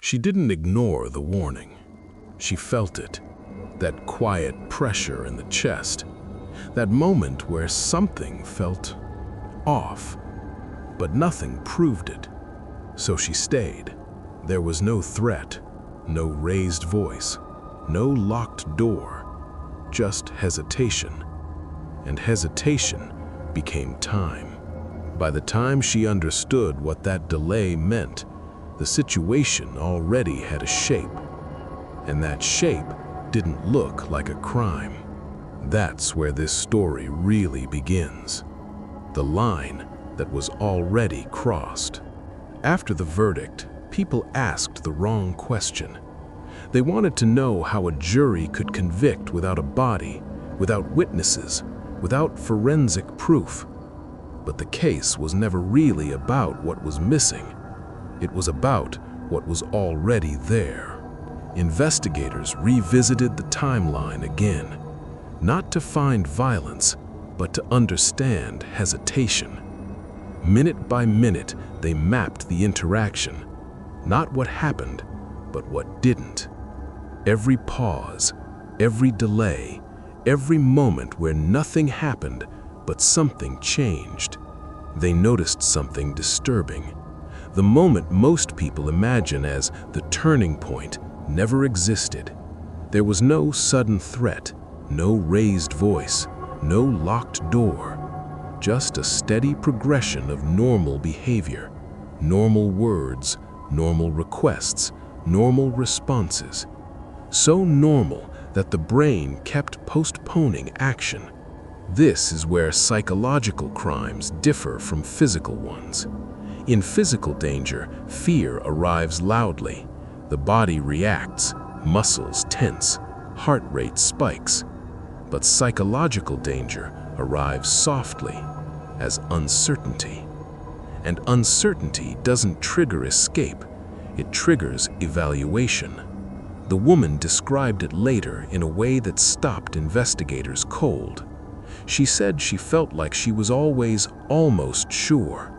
She didn't ignore the warning. She felt it, that quiet pressure in the chest, that moment where something felt off, but nothing proved it. So she stayed. There was no threat, no raised voice, no locked door, just hesitation. And hesitation became time. By the time she understood what that delay meant, the situation already had a shape. And that shape didn't look like a crime. That's where this story really begins. The line that was already crossed. After the verdict, people asked the wrong question. They wanted to know how a jury could convict without a body, without witnesses, without forensic proof. But the case was never really about what was missing. It was about what was already there. Investigators revisited the timeline again, not to find violence, but to understand hesitation. Minute by minute, they mapped the interaction, not what happened, but what didn't. Every pause, every delay, every moment where nothing happened, but something changed. They noticed something disturbing. The moment most people imagine as the turning point never existed. There was no sudden threat, no raised voice, no locked door. Just a steady progression of normal behavior, normal words, normal requests, normal responses. So normal that the brain kept postponing action. This is where psychological crimes differ from physical ones. In physical danger, fear arrives loudly. The body reacts, muscles tense, heart rate spikes. But psychological danger arrives softly, as uncertainty. And uncertainty doesn't trigger escape, it triggers evaluation. The woman described it later in a way that stopped investigators cold. She said she felt like she was always almost sure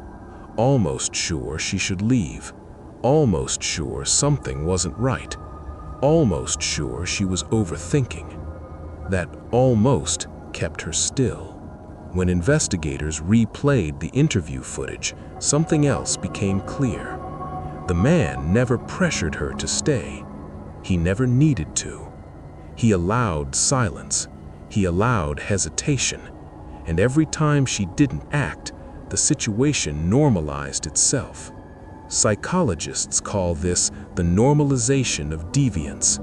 she should leave, almost sure something wasn't right, almost sure she was overthinking. That almost kept her still. When investigators replayed the interview footage, something else became clear. The man never pressured her to stay. He never needed to. He allowed silence. He allowed hesitation. And every time she didn't act, the situation normalized itself. Psychologists call this the normalization of deviance.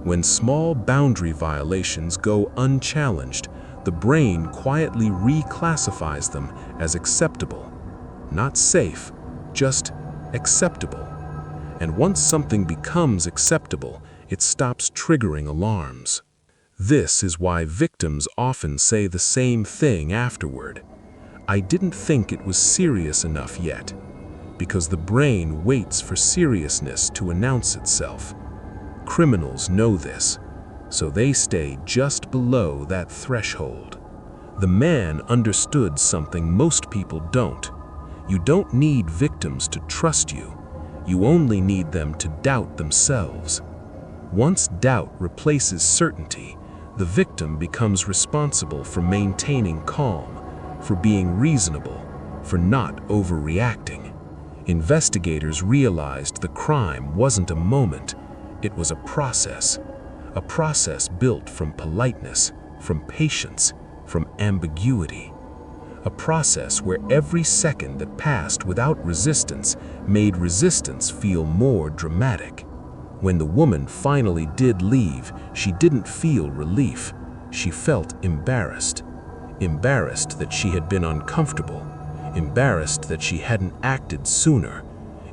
When small boundary violations go unchallenged, the brain quietly reclassifies them as acceptable. Not safe, just acceptable. And once something becomes acceptable, it stops triggering alarms. This is why victims often say the same thing afterward. I didn't think it was serious enough yet, because the brain waits for seriousness to announce itself. Criminals know this, so they stay just below that threshold. The man understood something most people don't. You don't need victims to trust you. You only need them to doubt themselves. Once doubt replaces certainty, the victim becomes responsible for maintaining calm, for being reasonable, for not overreacting. Investigators realized the crime wasn't a moment, it was a process built from politeness, from patience, from ambiguity. A process where every second that passed without resistance made resistance feel more dramatic. When the woman finally did leave, she didn't feel relief. She felt embarrassed. Embarrassed that she had been uncomfortable. Embarrassed that she hadn't acted sooner.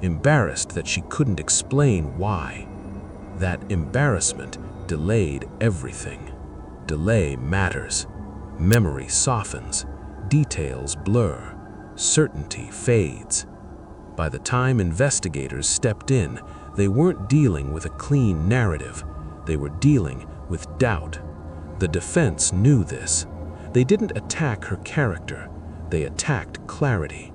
Embarrassed that she couldn't explain why. That embarrassment delayed everything. Delay matters. Memory softens. Details blur. Certainty fades. By the time investigators stepped in, they weren't dealing with a clean narrative. They were dealing with doubt. The defense knew this. They didn't attack her character. They attacked clarity.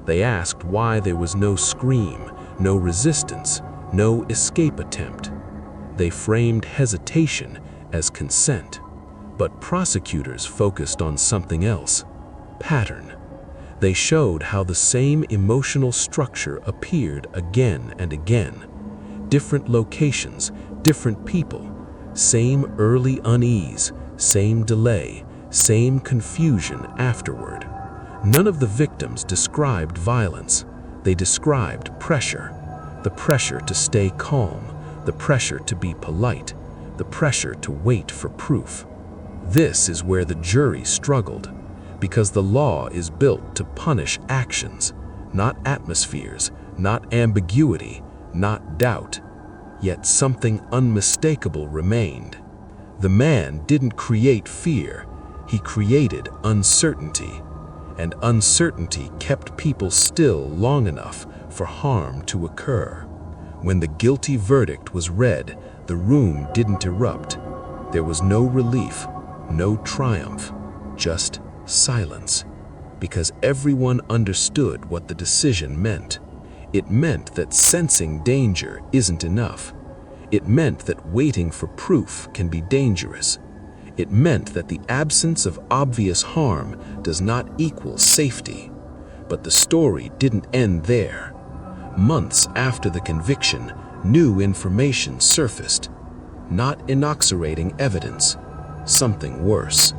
They asked why there was no scream, no resistance, no escape attempt. They framed hesitation as consent. But prosecutors focused on something else: pattern. They showed how the same emotional structure appeared again and again. Different locations, different people, same early unease, same delay, same confusion afterward. None of the victims described violence. They described pressure. The pressure to stay calm, the pressure to be polite, the pressure to wait for proof. This is where the jury struggled, because the law is built to punish actions, not atmospheres, not ambiguity, not doubt. Yet something unmistakable remained. The man didn't create fear, he created uncertainty. And uncertainty kept people still long enough for harm to occur. When the guilty verdict was read, the room didn't erupt. There was no relief, no triumph, just silence. Because everyone understood what the decision meant. It meant that sensing danger isn't enough. It meant that waiting for proof can be dangerous. It meant that the absence of obvious harm does not equal safety. But the story didn't end there. Months after the conviction, new information surfaced. Not inoculating evidence, something worse.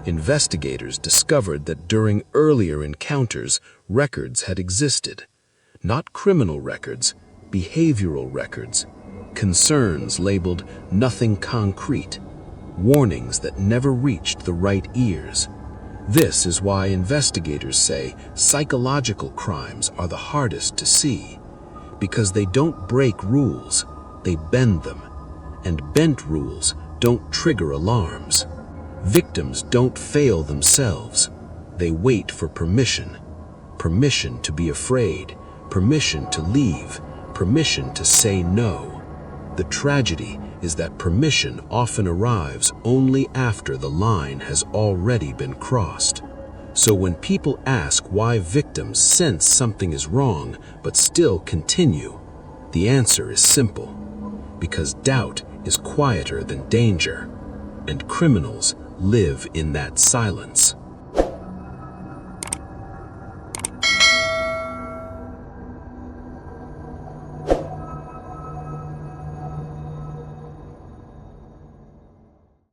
Investigators discovered that during earlier encounters, records had existed. Not criminal records, behavioral records. Concerns labeled nothing concrete. Warnings that never reached the right ears. This is why investigators say psychological crimes are the hardest to see, because they don't break rules, they bend them. And bent rules don't trigger alarms. Victims don't fail themselves. They wait for permission. Permission to be afraid, permission to leave, permission to say no. The tragedy is that permission often arrives only after the line has already been crossed. So when people ask why victims sense something is wrong but still continue, the answer is simple. Because doubt is quieter than danger, and criminals live in that silence.